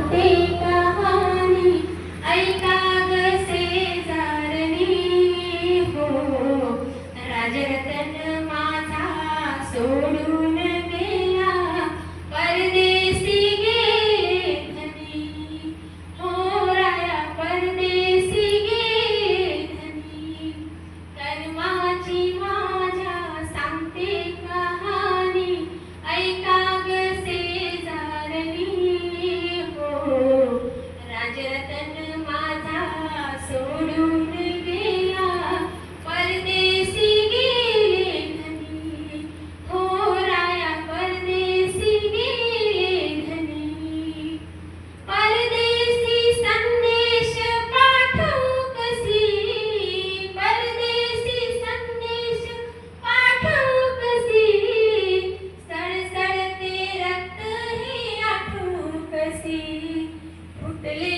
सांगते कहाणी ऐका ग शेजारनी हो राजरतन माझा सोडून गेला परदेशी गेले धनी हो राया परदेशी गेले धनी कर्माची माझ्या सांगते कहाणी ऐका ग शेजारनी हो राजरतन माझा सोडून गेला परदेशी गेले धनी हो राया परदेशी गेले धनी परदेशी संदेश पाठवू कसी परदेशी संदेश पाठवू कसी सळसळते रक्त हे आठवू कसी फुटले